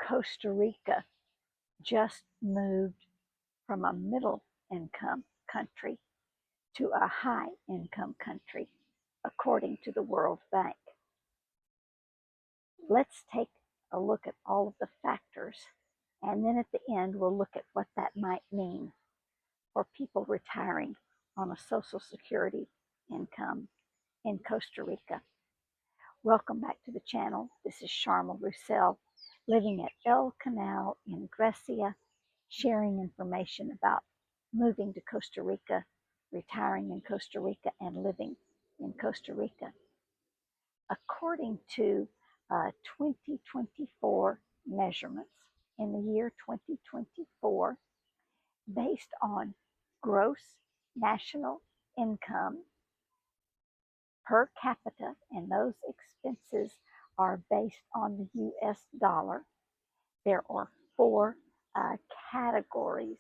Costa Rica just moved from a middle income country to a high income country, according to the World Bank. Let's take a look at all of the factors, and then at the end, we'll look at what that might mean for people retiring on a Social Security income in Costa Rica. Welcome back to the channel. This is Sharma Roussel, living at El Canal in Grecia, sharing information about moving to Costa Rica, retiring in Costa Rica, and living in Costa Rica. According to 2024 measurements in the year 2024, based on gross national income per capita, and those expenses are based on the US dollar. There are four categories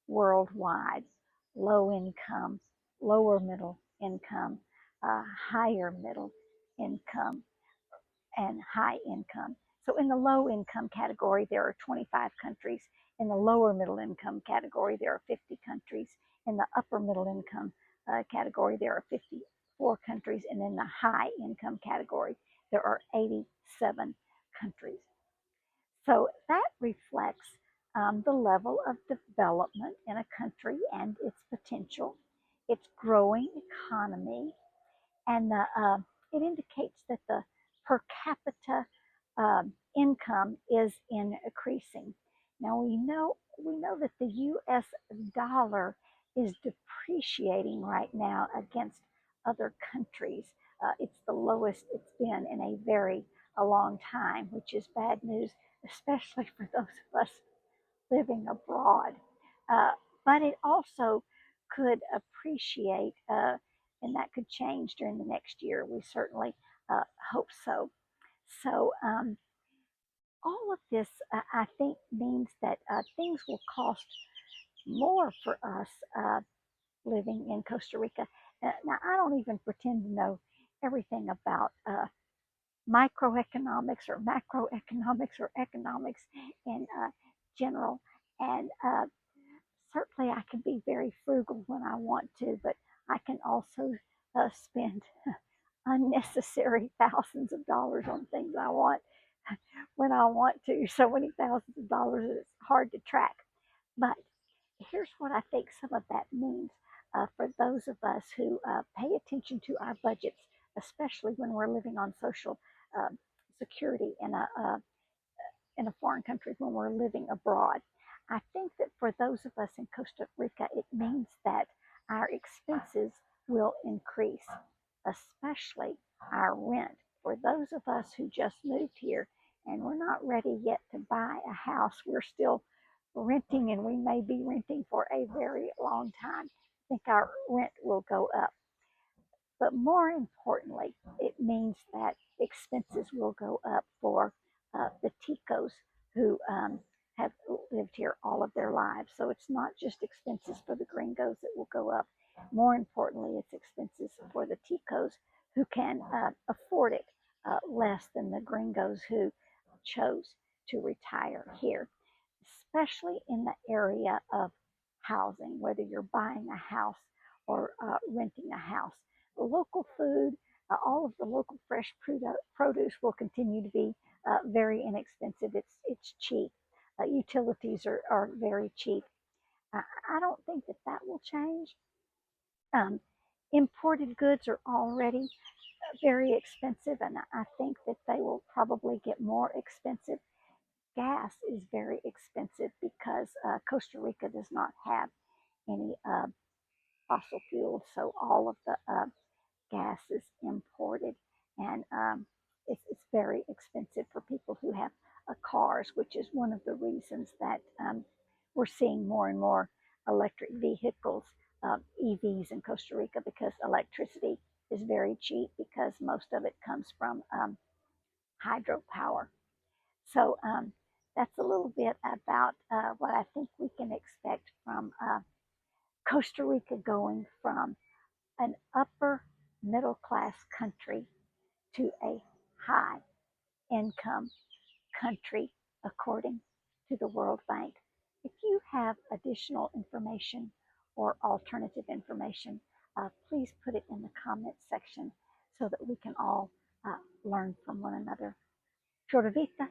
worldwide: low income, lower middle income, higher middle income, and high income. So in the low income category, there are 25 countries. In the lower middle income category, there are 50 countries. In the upper middle income category, there are 54 countries. And in the high income category, there are 87 countries. So that reflects the level of development in a country and its potential, its growing economy, and it indicates that the per capita income is increasing. Now we know that the U.S. dollar is depreciating right now against other countries. It's the lowest it's been in a long time, which is bad news, especially for those of us living abroad. But it also could appreciate, and that could change during the next year. We certainly hope so. So, all of this, I think, means that things will cost more for us living in Costa Rica. Now, I don't even pretend to know everything about microeconomics or macroeconomics or economics in general. And certainly I can be very frugal when I want to, but I can also spend unnecessary thousands of dollars on things I want when I want to. So many thousands of dollars that it's hard to track. But here's what I think some of that means for those of us who pay attention to our budgets, especially when we're living on social security in a foreign country, when we're living abroad. I think that for those of us in Costa Rica, it means that our expenses will increase, especially our rent. For those of us who just moved here and we're not ready yet to buy a house, we're still renting, and we may be renting for a very long time. I think our rent will go up. But more importantly, it means that expenses will go up for the Ticos who have lived here all of their lives. So it's not just expenses for the gringos that will go up. More importantly, it's expenses for the Ticos who can afford it less than the gringos who chose to retire here, especially in the area of housing, whether you're buying a house or renting a house. The local food, all of the local fresh produce will continue to be very inexpensive. It's cheap. Utilities are very cheap. I don't think that will change. Imported goods are already very expensive, and I think that they will probably get more expensive. Gas is very expensive because Costa Rica does not have any fossil fuels, so all of the gas is imported, and it's very expensive for people who have cars, which is one of the reasons that we're seeing more and more electric vehicles, EVs in Costa Rica, because electricity is very cheap because most of it comes from hydropower. So that's a little bit about what I think we can expect from Costa Rica going from an upper middle class country to a high income country according to the World Bank. If you have additional information or alternative information, please put it in the comments section so that we can all learn from one another. Pura Vida